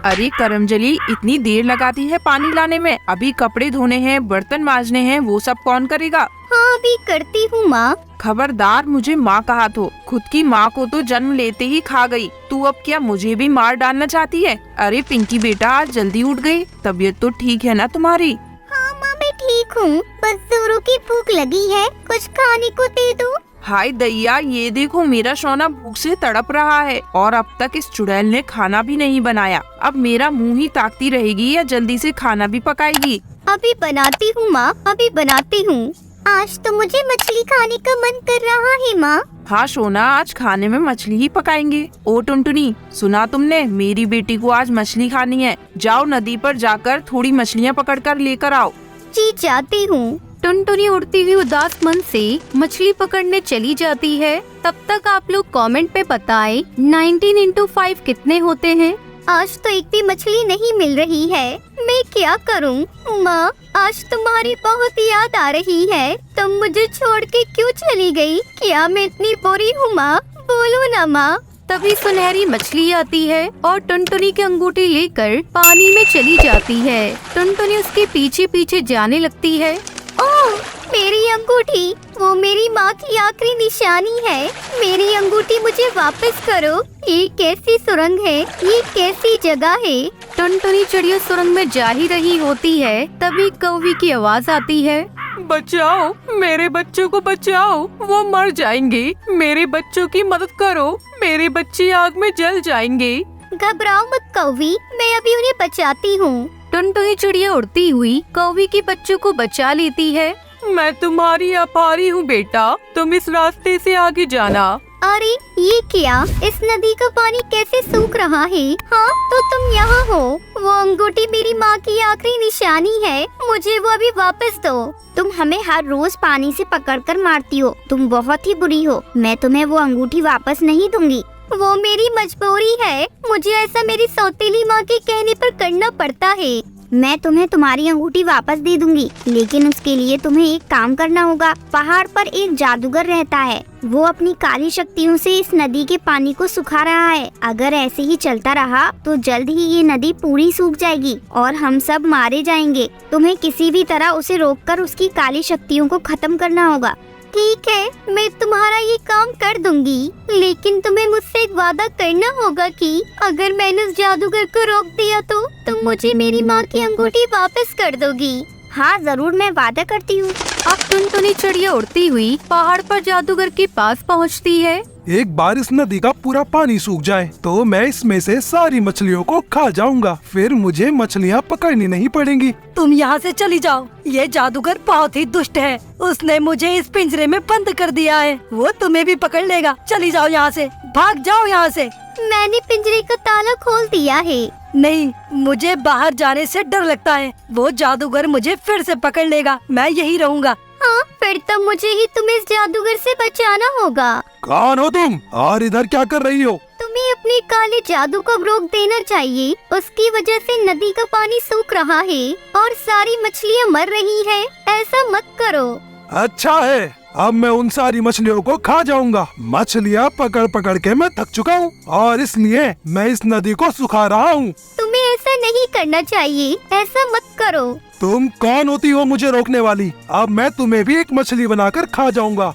अरे करमजली, इतनी देर लगाती है पानी लाने में। अभी कपड़े धोने हैं, बर्तन मांजने हैं, वो सब कौन करेगा? हाँ अभी करती हूँ माँ। खबरदार मुझे माँ कहा तो। खुद की माँ को तो जन्म लेते ही खा गई, तू अब क्या मुझे भी मार डालना चाहती है? अरे पिंकी बेटा, आज जल्दी उठ गई, तबीयत तो ठीक है ना तुम्हारी? हाँ माँ मैं ठीक हूँ, बस जोरों की भूख लगी है, कुछ खाने को दे दो। हाय दैया, ये देखो मेरा सोना भूख से तड़प रहा है और अब तक इस चुड़ैल ने खाना भी नहीं बनाया। अब मेरा मुंह ही ताकती रहेगी या जल्दी से खाना भी पकाएगी? अभी बनाती हूँ माँ, अभी बनाती हूँ। आज तो मुझे मछली खाने का मन कर रहा है माँ। हाँ सोना, आज खाने में मछली ही पकाएंगे। ओ टुनटुनी, सुना तुमने? मेरी बेटी को आज मछली खानी है। जाओ नदी पर जाकर थोड़ी मछलियाँ पकड़ कर लेकर आओ। जी जाती हूँ। टुनटुनी उड़ती हुई उदास मन से मछली पकड़ने चली जाती है। तब तक आप लोग कमेंट पे बताएं 19 into 5 कितने होते हैं। आज तो एक भी मछली नहीं मिल रही है, मैं क्या करूं? माँ आज तुम्हारी बहुत याद आ रही है, तुम मुझे छोड़ के क्यों चली गई? क्या मैं इतनी बुरी हूँ माँ? बोलो ना माँ। तभी सुनहरी मछली आती है और टुनटुनी की अंगूठी लेकर पानी में चली जाती है। टुनटुनी उसके पीछे पीछे जाने लगती है। ओह मेरी अंगूठी, वो मेरी माँ की आखिरी निशानी है। मेरी अंगूठी मुझे वापस करो। ये कैसी सुरंग है, ये कैसी जगह है? टुनटुनी चिड़िया सुरंग में जा ही रही होती है, तभी कौवी की आवाज आती है। बचाओ, मेरे बच्चों को बचाओ, वो मर जाएंगे। मेरे बच्चों की मदद करो, मेरे बच्चे आग में जल जाएंगे। घबराओ मत कौवी, मैं अभी उन्हें बचाती हूँ। टुनटुनी चिड़िया उड़ती हुई कौवी के बच्चों को बचा लेती है। मैं तुम्हारी आभारी हूँ बेटा, तुम इस रास्ते से आगे जाना। अरे ये क्या, इस नदी का पानी कैसे सूख रहा है? हाँ तो तुम यहाँ हो। वो अंगूठी मेरी माँ की आखिरी निशानी है, मुझे वो अभी वापस दो। तुम हमें हर रोज पानी से पकड़कर मारती हो, तुम बहुत ही बुरी हो। मैं तुम्हें वो अंगूठी वापस नहीं दूंगी। वो मेरी मजबूरी है, मुझे ऐसा मेरी सौतेली माँ के कहने पर करना पड़ता है। मैं तुम्हें तुम्हारी अंगूठी वापस दे दूंगी, लेकिन उसके लिए तुम्हें एक काम करना होगा। पहाड़ पर एक जादूगर रहता है, वो अपनी काली शक्तियों से इस नदी के पानी को सुखा रहा है। अगर ऐसे ही चलता रहा तो जल्द ही ये नदी पूरी सूख जाएगी और हम सब मारे जाएंगे। तुम्हें किसी भी तरह उसे रोककर उसकी काली शक्तियों को खत्म करना होगा। ठीक है, मैं तुम्हारा ये काम कर दूंगी, लेकिन तुम्हें मुझसे एक वादा करना होगा कि अगर मैंने उस जादूगर को रोक दिया तो तुम मुझे मेरी माँ की अंगूठी वापस कर दोगी। हाँ जरूर, मैं वादा करती हूँ। अब टुनटुनी चिड़िया उड़ती हुई पहाड़ पर जादूगर के पास पहुँचती है। एक बार इस नदी का पूरा पानी सूख जाए तो मैं इसमें से सारी मछलियों को खा जाऊंगा, फिर मुझे मछलियाँ पकड़नी नहीं पड़ेंगी। तुम यहाँ से चली जाओ, ये जादूगर बहुत ही दुष्ट है। उसने मुझे इस पिंजरे में बंद कर दिया है, वो तुम्हें भी पकड़ लेगा। चली जाओ यहाँ से, भाग जाओ यहाँ से। मैंने पिंजरे का ताला खोल दिया है। नहीं, मुझे बाहर जाने से डर लगता है, वो जादूगर मुझे फिर से पकड़ लेगा। मैं यही रहूँगा। हाँ फिर तो मुझे ही तुम्हें इस जादूगर से बचाना होगा। कौन हो तुम और इधर क्या कर रही हो? तुम्हें अपने काले जादू को रोक देना चाहिए, उसकी वजह से नदी का पानी सूख रहा है और सारी मछलियाँ मर रही है। ऐसा मत करो। अच्छा है, अब मैं उन सारी मछलियों को खा जाऊंगा। मछलियाँ पकड़ पकड़ के मैं थक चुका हूँ और इसलिए मैं इस नदी को सुखा रहा हूँ। तुम्हें ऐसा नहीं करना चाहिए, ऐसा मत करो। तुम कौन होती हो मुझे रोकने वाली? अब मैं तुम्हें भी एक मछली बनाकर खा जाऊंगा।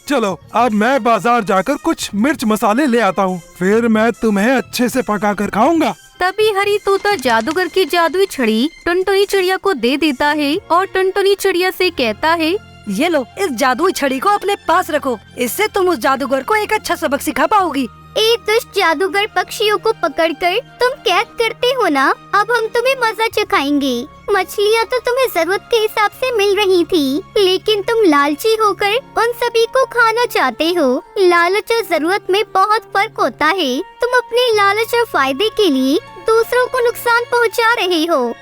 चलो अब मैं बाजार जाकर कुछ मिर्च मसाले ले आता हूँ, फिर मैं तुम्हें अच्छे से पका कर खाऊंगा। तभी हरी तोता जादूगर की जादुई छड़ी टुनटुनी चिड़िया को दे देता है और टुनटुनी चिड़िया से कहता है, ये लो, इस जादुई छड़ी को अपने पास रखो, इससे तुम उस जादूगर को एक अच्छा सबक सिखा पाओगी। एक दुष्ट जादूगर पक्षियों को पकड़कर तुम कैद करते हो ना, अब हम तुम्हें मजा चखाएंगे। मछलियाँ तो तुम्हें जरूरत के हिसाब से मिल रही थी, लेकिन तुम लालची होकर उन सभी को खाना चाहते हो। लालच और जरूरत में बहुत फर्क होता है। तुम अपने लालच और फायदे के लिए दूसरों को नुकसान पहुँचा रहे हो।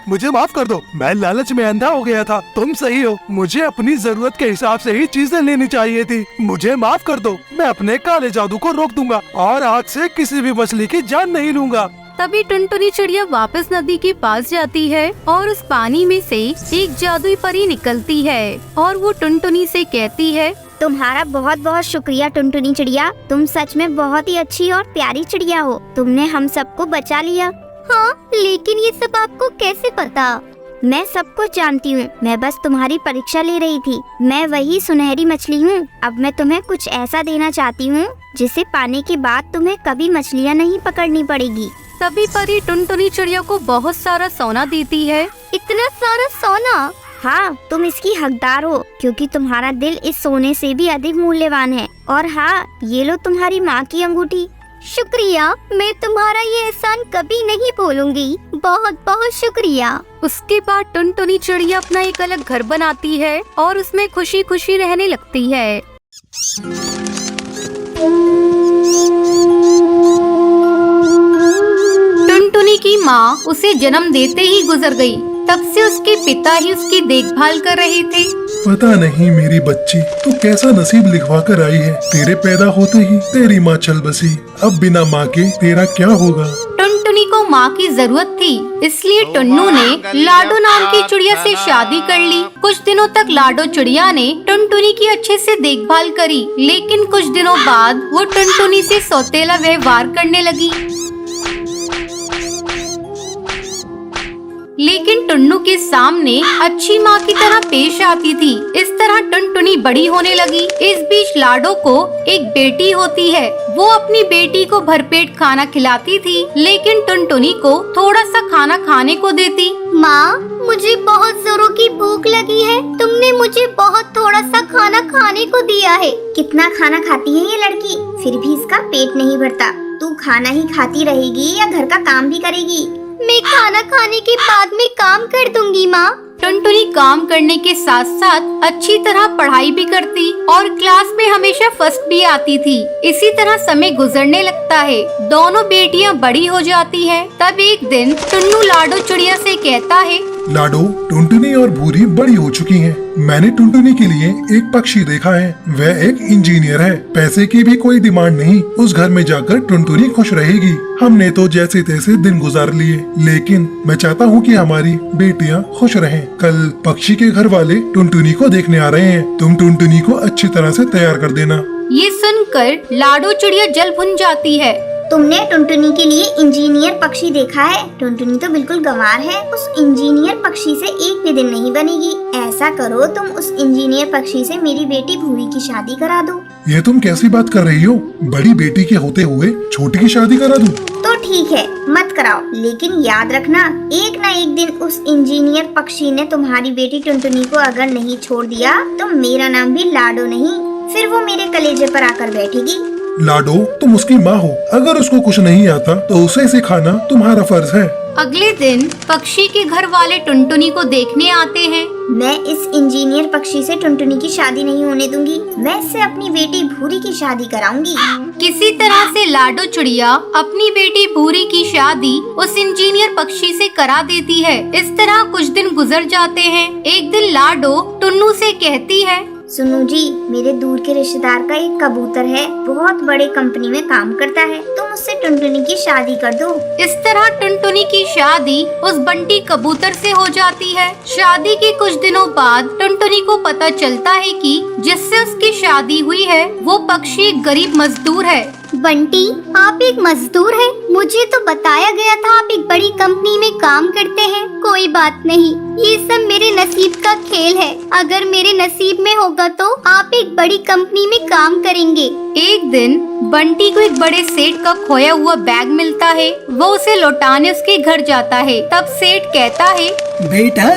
मुझे माफ कर दो, मैं लालच में अंधा हो गया था। तुम सही हो, मुझे अपनी जरूरत के हिसाब से ही चीजें लेनी चाहिए थी। मुझे माफ कर दो, मैं अपने काले जादू को रोक दूंगा और आज से किसी भी मछली की जान नहीं लूंगा। तभी टुनटुनी चिड़िया वापस नदी के पास जाती है और उस पानी में से एक जादुई परी निकलती है और वो टुनटुनी से कहती है, तुम्हारा बहुत बहुत शुक्रिया टुनटुनी चिड़िया, तुम सच में बहुत ही अच्छी और प्यारी चिड़िया हो। तुमने हम सबको बचा लिया। हाँ, लेकिन ये सब आपको कैसे पता? मैं सब कुछ जानती हूँ, मैं बस तुम्हारी परीक्षा ले रही थी। मैं वही सुनहरी मछली हूँ। अब मैं तुम्हें कुछ ऐसा देना चाहती हूँ जिसे पाने के बाद तुम्हें कभी मछलियाँ नहीं पकड़नी पड़ेगी। तभी परी टुनटुनी चिड़िया को बहुत सारा सोना देती है। इतना सारा सोना? हाँ, तुम इसकी हकदार हो, क्योंकि तुम्हारा दिल इस सोने से भी अधिक मूल्यवान है। और हाँ, ये लो तुम्हारी माँ की अंगूठी। शुक्रिया, मैं तुम्हारा ये एहसान कभी नहीं भूलूंगी। बहुत बहुत शुक्रिया। उसके बाद टुनटुनी चिड़िया अपना एक अलग घर बनाती है और उसमें खुशी खुशी रहने लगती है। टुनटुनी की माँ उसे जन्म देते ही गुजर गई। तब से उसके पिता ही उसकी देखभाल कर रहे थे। पता नहीं मेरी बच्ची तू कैसा नसीब लिखवा कर आई है। तेरे पैदा होते ही तेरी माँ चल बसी। अब बिना माँ के तेरा क्या होगा। टुनटुनी को माँ की जरूरत थी, इसलिए टुन्नू ने लाडो नाम की चिड़िया से शादी कर ली। कुछ दिनों तक लाडो चिड़िया ने टुनटुनी की अच्छे से देखभाल करी, लेकिन कुछ दिनों बाद वो टुनटुनी से सौतेला व्यवहार करने लगी। लेकिन टुन्नू के सामने अच्छी माँ की तरह पेश आती थी। इस तरह टुनटुनी बड़ी होने लगी। इस बीच लाडो को एक बेटी होती है। वो अपनी बेटी को भरपेट खाना खिलाती थी, लेकिन टुनटुनी को थोड़ा सा खाना खाने को देती। माँ, मुझे बहुत जोरों की भूख लगी है। तुमने मुझे बहुत थोड़ा सा खाना खाने को दिया है। कितना खाना खाती है ये लड़की, फिर भी इसका पेट नहीं भरता। तू खाना ही खाती रहेगी या घर का काम भी करेगी? मैं खाना खाने के बाद में काम कर दूंगी माँ। टुनटुनी काम करने के साथ साथ अच्छी तरह पढ़ाई भी करती और क्लास में हमेशा फर्स्ट भी आती थी। इसी तरह समय गुजरने लगता है। दोनों बेटियां बड़ी हो जाती हैं। तब एक दिन टुन्नू लाडो चिड़िया से कहता है, लाडो, टुनटुनी और भूरी बड़ी हो चुकी हैं। मैंने टुनटुनी के लिए एक पक्षी देखा है। वह एक इंजीनियर है। पैसे की भी कोई डिमांड नहीं। उस घर में जाकर टुनटुनी खुश रहेगी। हमने तो जैसे तैसे दिन गुजार लिए, लेकिन मैं चाहता हूँ कि हमारी बेटियाँ खुश रहें। कल पक्षी के घर वाले टुनटुनी को देखने आ रहे हैं। तुम टुनटुनी को अच्छी तरह से तैयार कर देना। ये सुनकर लाडो चिड़िया जल भुन जाती है। तुमने टुनटुनी के लिए इंजीनियर पक्षी देखा है? टुनटुनी तो बिल्कुल गंवार है। उस इंजीनियर पक्षी से एक भी दिन नहीं बनेगी। ऐसा करो, तुम उस इंजीनियर पक्षी से मेरी बेटी भूरी की शादी करा दो। ये तुम कैसी बात कर रही हो? बड़ी बेटी के होते हुए छोटी की शादी करा दूं? तो ठीक है, मत कराओ, लेकिन याद रखना, एक न एक दिन उस इंजीनियर पक्षी ने तुम्हारी बेटी टुनटुनी को अगर नहीं छोड़ दिया तो मेरा नाम भी लाडो नहीं, फिर वो मेरे कलेजे पर आकर बैठेगी। लाडो, तुम उसकी माँ हो। अगर उसको कुछ नहीं आता तो उसे सिखाना तुम्हारा फर्ज है। अगले दिन पक्षी के घर वाले टुनटुनी को देखने आते हैं। मैं इस इंजीनियर पक्षी से टुनटुनी की शादी नहीं होने दूंगी। मैं इससे अपनी बेटी भूरी की शादी कराऊंगी। किसी तरह से लाडो चिड़िया अपनी बेटी भूरी की शादी उस इंजीनियर पक्षी से करा देती है। इस तरह कुछ दिन गुजर जाते हैं। एक दिन लाडो टुन्नू से कहती है, सुनो जी, मेरे दूर के रिश्तेदार का एक कबूतर है, बहुत बड़े कंपनी में काम करता है। तुम उससे टुनटुनी की शादी कर दो। इस तरह टुनटुनी की शादी उस बंटी कबूतर से हो जाती है। शादी के कुछ दिनों बाद टुनटुनी को पता चलता है कि जिससे उसकी शादी हुई है वो पक्षी एक गरीब मजदूर है। बंटी, आप एक मजदूर हैं? मुझे तो बताया गया था आप एक बड़ी कंपनी में काम करते हैं। कोई बात नहीं, ये सब मेरे नसीब का खेल है। अगर मेरे नसीब में होगा तो आप एक बड़ी कंपनी में काम करेंगे। एक दिन बंटी को एक बड़े सेठ का खोया हुआ बैग मिलता है। वो उसे लौटाने उसके घर जाता है। तब सेठ कहता है, बेटा,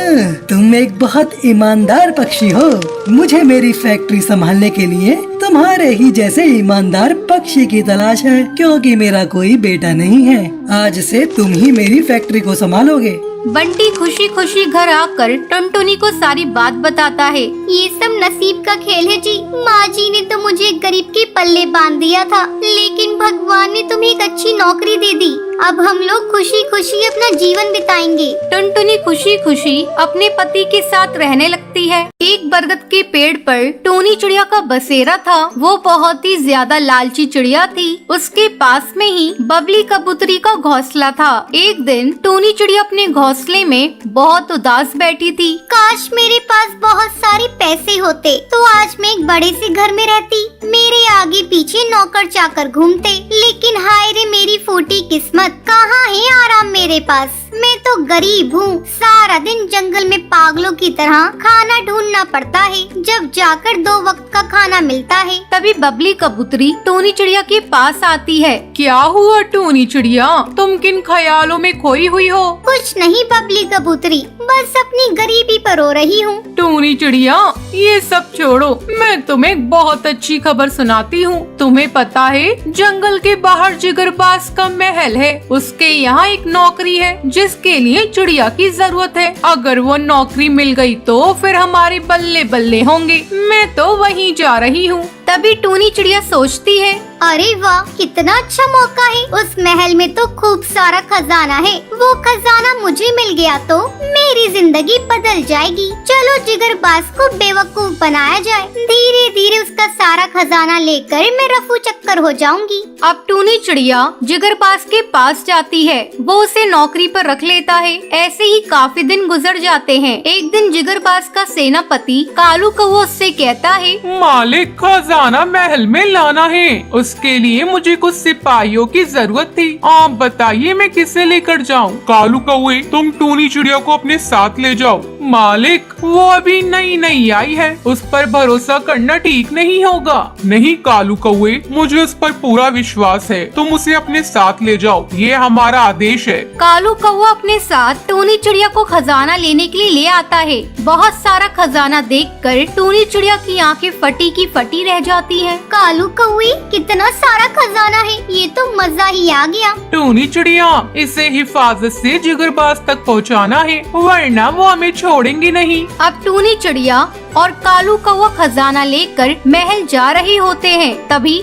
तुम एक बहुत ईमानदार पक्षी हो। मुझे मेरी फैक्ट्री संभालने के लिए तुम्हारे ही जैसे ईमानदार पक्षी की तलाश है, क्योंकि मेरा कोई बेटा नहीं है। आज से तुम ही मेरी फैक्ट्री को संभालोगे। बंटी खुशी खुशी घर आकर टुनटुनी को सारी बात बताता है। ये सब नसीब का खेल है जी। माँ जी ने तो मुझे गरीब के पल्ले बांध दिया था, लेकिन भगवान ने तुम्हें एक अच्छी नौकरी दे दी। अब हम लोग खुशी खुशी अपना जीवन बिताएंगे। टुनटुनी खुशी खुशी अपने पति के साथ रहने लगती है। एक बरगद के पेड़ पर टूनी चिड़िया का बसेरा था। वो बहुत ही ज्यादा लालची चिड़िया थी। उसके पास में ही बबली कबूतरी का घोंसला था। एक दिन टूनी चिड़िया अपने घोंसले में बहुत उदास बैठी थी। काश मेरे पास बहुत सारे पैसे होते तो आज मैं एक बड़े से घर में रहती। मेरे आगे पीछे नौकर चाकर घूमते, लेकिन हाय रे मेरी फूटी किस्मत, कहाँ है आराम मेरे पास। मैं तो गरीब हूँ। सारा दिन जंगल में पागलों की तरह खाना ढूंढना पड़ता है, जब जाकर 2 वक्त का खाना मिलता है। तभी बबली कबूतरी टूनी चिड़िया के पास आती है। क्या हुआ टूनी चिड़िया, तुम किन ख्यालों में खोई हुई हो? कुछ नहीं बबली कबूतरी, बस अपनी गरीबी पर रो रही हूँ। टूनी चिड़िया ये सब छोड़ो, मैं तुम्हें एक बहुत अच्छी खबर सुनाती हूँ। तुम्हें पता है जंगल के बाहर जिगरबाज का महल है। उसके यहाँ एक नौकरी है जिसके लिए चिड़िया की जरूरत है। अगर वो नौकरी मिल गई तो फिर हमारे बल्ले बल्ले होंगे। मैं तो वहीं जा रही हूँ। तभी टूनी चिड़िया सोचती है, अरे वाह, कितना अच्छा मौका है। उस महल में तो खूब सारा खजाना है। वो खजाना मुझे मिल गया तो मेरी जिंदगी बदल जाएगी। चलो जिगरबाज को बेवकूफ बनाया जाए। धीरे धीरे उसका सारा खजाना लेकर मैं रफू चक्कर हो जाऊंगी। अब टूनी चिड़िया जिगरबाज के पास जाती है। वो उसे नौकरी पर रख लेता है। ऐसे ही काफी दिन गुजर जाते हैं। एक दिन जिगरबाज का सेनापति कालू कौवा उससे कहता है, मालिक खजाना महल में लाना है। उसके लिए मुझे कुछ सिपाहियों की जरूरत थी। आप बताइए मैं किसे लेकर जाऊं? कालू कौवे, तुम टूनी चिड़िया को अपने साथ ले जाओ। मालिक वो अभी नई नई आई है, उस पर भरोसा करना ठीक नहीं होगा। नहीं कालू कौवे, मुझे उस पर पूरा विश्वास है। तुम उसे अपने साथ ले जाओ, ये हमारा आदेश है। कालू कौवा अपने साथ टूनी चिड़िया को खजाना लेने के लिए ले आता है। बहुत सारा खजाना देखकर टूनी चिड़िया की आंखें फटी की फटी रह जाती है। कालू कौवे, कितना सारा खजाना है, ये तो मजा ही आ गया। टूनी चिड़िया, इसे हिफाजत से जिगरबाज तक पहुंचाना है, वरना वो हमें छोड़ेंगे नहीं। अब टूनी चिड़िया और कालू कौवा खजाना लेकर महल जा रहे होते हैं। तभी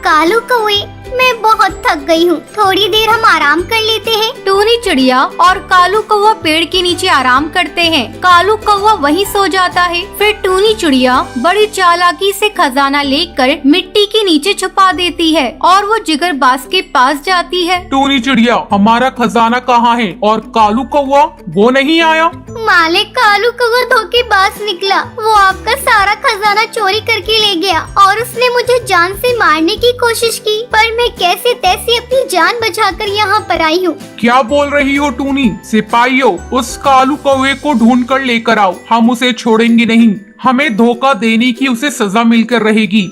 कालू कौवे, मैं बहुत थक गई हूँ, थोड़ी देर हम आराम कर लेते हैं। टूनी चिड़िया और कालू कौवा पेड़ के नीचे आराम करते हैं। कालू कौवा वहीं सो जाता है। फिर टूनी चिड़िया बड़ी चालाकी से खजाना लेकर मिट्टी के नीचे छुपा देती है और वो जिगरबाज के पास जाती है। टूनी चिड़िया, हमारा खजाना कहाँ है? और कालू कौवा वो नहीं आया? मालिक, कालू कौवा धोखेबाज निकला। वो आपका सारा खजाना चोरी करके ले गया और उसने मुझे जान से मारने की कोशिश की, पर मैं कैसे तैसे अपनी जान बचाकर यहाँ पर आई हूँ। क्या बोल रही हो टूनी? सिपाहियों, उस कालू कौवे को ढूंढ कर लेकर आओ। हम उसे छोड़ेंगे नहीं। हमें धोखा देने की उसे सजा मिलकर रहेगी।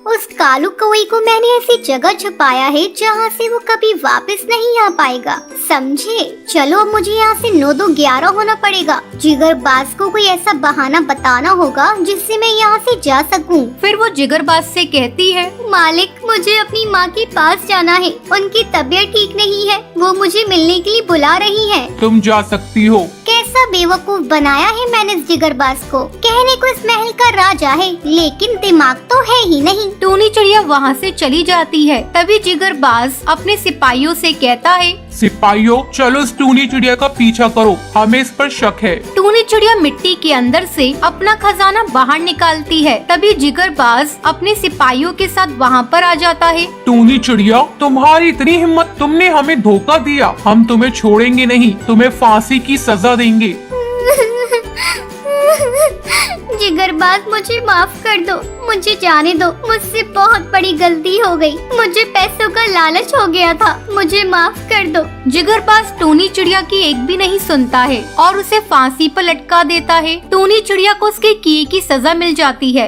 उस कालू कौवे को मैंने ऐसी जगह छुपाया है जहाँ से वो कभी वापस नहीं आ पाएगा, समझे? चलो मुझे यहाँ से 9-2-11 होना पड़ेगा। जिगरबाज को कोई ऐसा बहाना बताना होगा जिससे मैं यहाँ से जा सकूँ। फिर वो जिगरबाज से कहती है, मालिक, मुझे अपनी माँ के पास जाना है। उनकी तबीयत ठीक नहीं है, वो मुझे मिलने के लिए बुला रही है। तुम जा सकती हो। कैसा बेवकूफ बनाया है मैंने इस जिगरबाज को। कहने को इस महल का राजा है, लेकिन दिमाग तो है ही नहीं। टूनी चिड़िया वहाँ से चली जाती है। तभी जिगरबाज अपने सिपाहियों से कहता है, सिपाहियों, चलो इस टूनी चिड़िया का पीछा करो, हमें इस पर शक है। टूनी चिड़िया मिट्टी के अंदर से अपना खजाना बाहर निकालती है। तभी जिगरबाज अपने सिपाहियों के साथ वहाँ पर आ जाता है। टूनी चिड़िया, तुम्हारी इतनी हिम्मत, तुमने हमें धोखा दिया। हम तुम्हें छोड़ेंगे नहीं, तुम्हें फांसी की सजा देंगे। जिगरबाज, मुझे माफ कर दो, मुझे जाने दो। मुझसे बहुत बड़ी गलती हो गई। मुझे पैसों का लालच हो गया था, मुझे माफ कर दो। जिगरबाज टूनी चिड़िया की एक भी नहीं सुनता है और उसे फांसी पर लटका देता है। टूनी चिड़िया को उसके किए की सजा मिल जाती है।